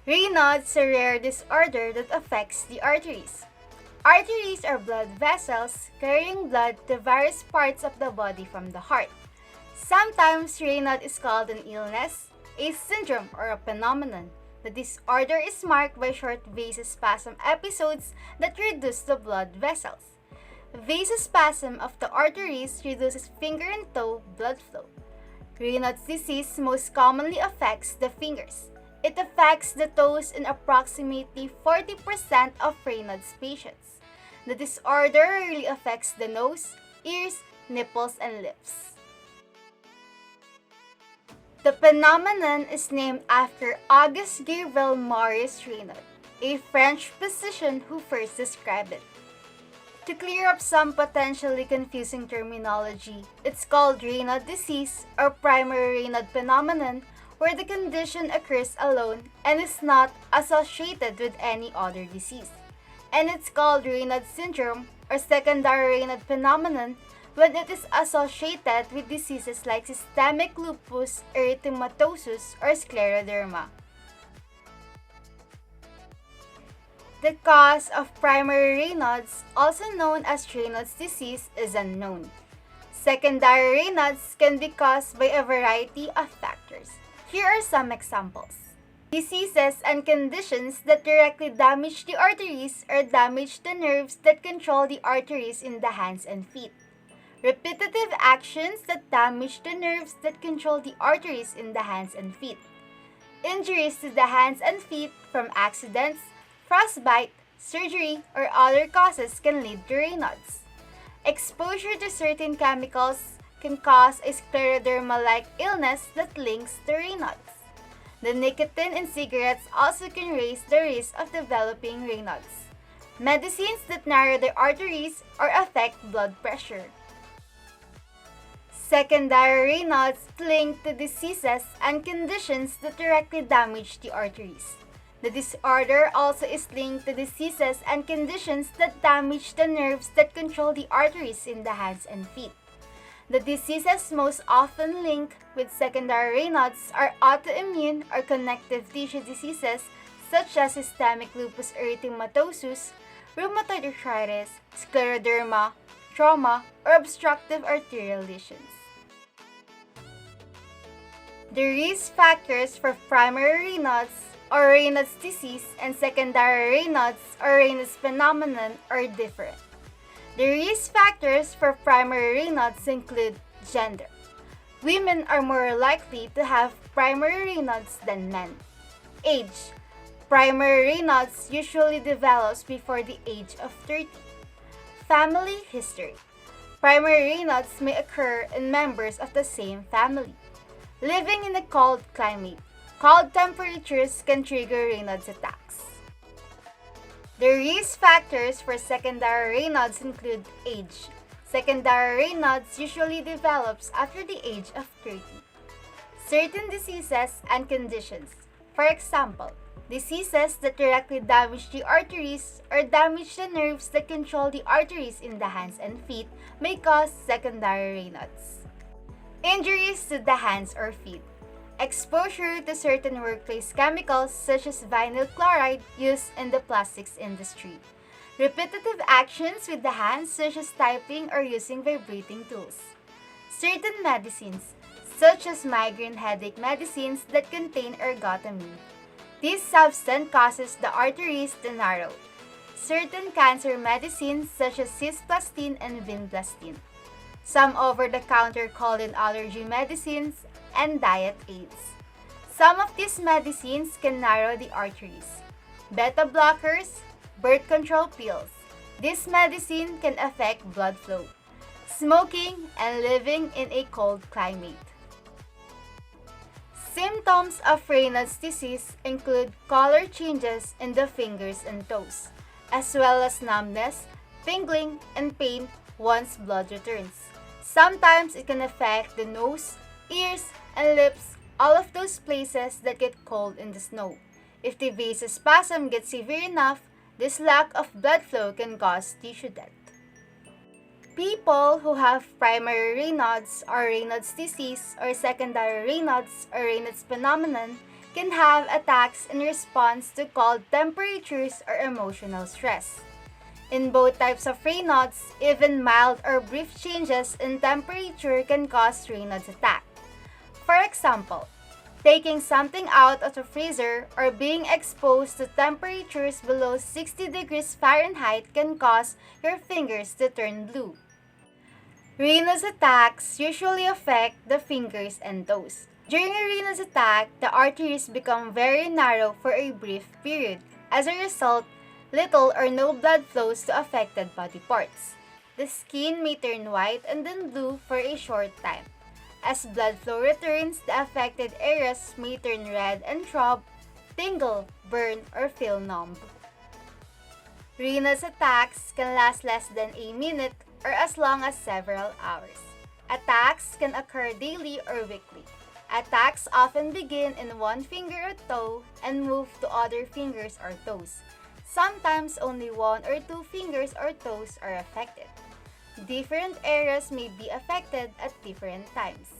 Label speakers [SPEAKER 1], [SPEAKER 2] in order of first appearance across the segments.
[SPEAKER 1] Raynaud is a rare disorder that affects the arteries. Arteries are blood vessels carrying blood to various parts of the body from the heart. Sometimes Raynaud is called an illness, a syndrome, or a phenomenon. The disorder is marked by short vasospasm episodes that reduce the blood vessels. Vasospasm of the arteries reduces finger and toe blood flow. Raynaud's disease most commonly affects the fingers. It affects the toes in approximately 40% of Raynaud's patients. The disorder rarely affects the nose, ears, nipples, and lips. The phenomenon is named after Auguste Gabriel Maurice Raynaud, a French physician who first described it. To clear up some potentially confusing terminology, it's called Raynaud disease or primary Raynaud phenomenon, where the condition occurs alone and is not associated with any other disease. And it's called Raynaud syndrome or secondary Raynaud phenomenon when it is associated with diseases like systemic lupus erythematosus or scleroderma. The cause of primary Raynaud's, also known as Raynaud's disease, is unknown. Secondary Raynaud's can be caused by a variety of factors. Here are some examples. Diseases and conditions that directly damage the arteries or damage the nerves that control the arteries in the hands and feet. Repetitive actions that damage the nerves that control the arteries in the hands and feet. Injuries to the hands and feet from accidents, frostbite, surgery, or other causes can lead to Raynaud's. Exposure to certain chemicals can cause a scleroderma-like illness that links to Raynaud's. The nicotine in cigarettes also can raise the risk of developing Raynaud's. Medicines that narrow the arteries or affect blood pressure. Secondary Raynaud's linked to diseases and conditions that directly damage the arteries. The disorder also is linked to diseases and conditions that damage the nerves that control the arteries in the hands and feet. The diseases most often linked with secondary Raynaud's are autoimmune or connective tissue diseases such as systemic lupus erythematosus, rheumatoid arthritis, scleroderma, trauma, or obstructive arterial lesions. The risk factors for primary Raynaud's or Raynaud's disease and secondary Raynaud's or Raynaud's phenomenon are different. The risk factors for primary Raynaud's include gender. Women are more likely to have primary Raynaud's than men. Age. Primary Raynaud's usually develops before the age of 30. Family history. Primary Raynaud's may occur in members of the same family. Living in a cold climate. Cold temperatures can trigger Raynaud's attacks. The risk factors for secondary Raynaud's include age. Secondary Raynaud's usually develops after the age of 30. Certain diseases and conditions. For example, diseases that directly damage the arteries or damage the nerves that control the arteries in the hands and feet may cause secondary Raynaud's. Injuries to the hands or feet. Exposure to certain workplace chemicals such as vinyl chloride used in the plastics industry. Repetitive actions with the hands such as typing or using vibrating tools. Certain medicines such as migraine headache medicines that contain ergotamine. This substance causes the arteries to narrow. Certain cancer medicines such as cisplatin and vinblastine. Some over-the-counter colon allergy medicines, and diet aids. Some of these medicines can narrow the arteries. Beta blockers, birth control pills. This medicine can affect blood flow. Smoking and living in a cold climate. Symptoms of Raynaud's disease include color changes in the fingers and toes, as well as numbness, tingling, and pain once blood returns. Sometimes it can affect the nose, ears, and lips, all of those places that get cold in the snow. If the vasospasm gets severe enough, this lack of blood flow can cause tissue death. People who have primary Raynaud's or Raynaud's disease or secondary Raynaud's or Raynaud's phenomenon can have attacks in response to cold temperatures or emotional stress. In both types of Raynaud's, even mild or brief changes in temperature can cause Raynaud's attack. For example, taking something out of the freezer or being exposed to temperatures below 60 degrees Fahrenheit can cause your fingers to turn blue. Raynaud's attacks usually affect the fingers and toes. During a Raynaud's attack, the arteries become very narrow for a brief period. As a result, little or no blood flows to affected body parts. The skin may turn white and then blue for a short time. As blood flow returns, the affected areas may turn red and throb, tingle, burn, or feel numb. Raynaud's attacks can last less than a minute or as long as several hours. Attacks can occur daily or weekly. Attacks often begin in one finger or toe and move to other fingers or toes. Sometimes only one or two fingers or toes are affected. Different areas may be affected at different times.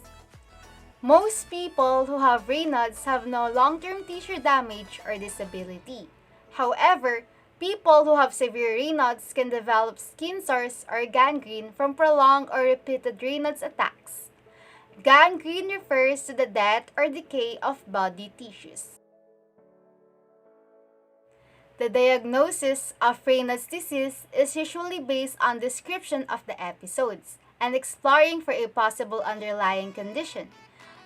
[SPEAKER 1] Most people who have Raynaud's have no long-term tissue damage or disability. However, people who have severe Raynaud's can develop skin sores or gangrene from prolonged or repeated Raynaud's attacks. Gangrene refers to the death or decay of body tissues. The diagnosis of Raynaud's disease is usually based on description of the episodes and exploring for a possible underlying condition.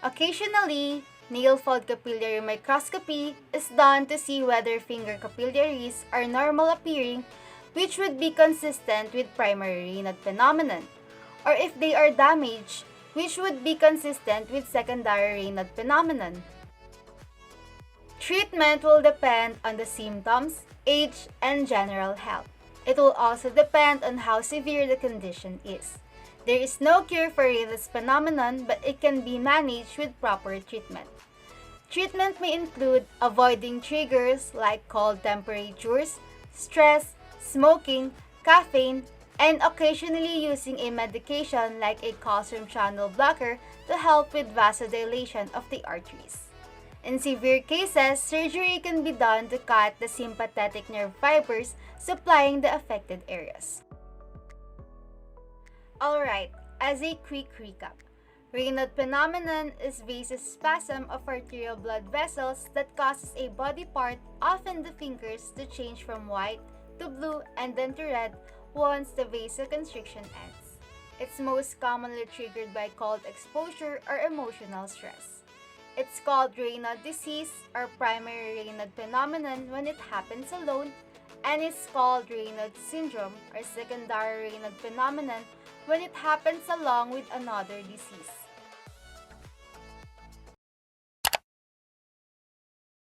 [SPEAKER 1] Occasionally, nail-fold capillary microscopy is done to see whether finger capillaries are normal appearing, which would be consistent with primary Raynaud phenomenon, or if they are damaged, which would be consistent with secondary Raynaud phenomenon. Treatment will depend on the symptoms, age, and general health. It will also depend on how severe the condition is. There is no cure for Raynaud's phenomenon, but it can be managed with proper treatment. Treatment may include avoiding triggers like cold temperatures, stress, smoking, caffeine, and occasionally using a medication like a calcium channel blocker to help with vasodilation of the arteries. In severe cases, surgery can be done to cut the sympathetic nerve fibers supplying the affected areas. Alright, as a quick recap, Raynaud phenomenon is vasospasm of arterial blood vessels that causes a body part, often the fingers, to change from white to blue and then to red once the vasoconstriction ends. It's most commonly triggered by cold exposure or emotional stress. It's called Raynaud disease or primary Raynaud phenomenon when it happens alone, and it's called Raynaud syndrome or secondary Raynaud phenomenon when it happens along with another disease.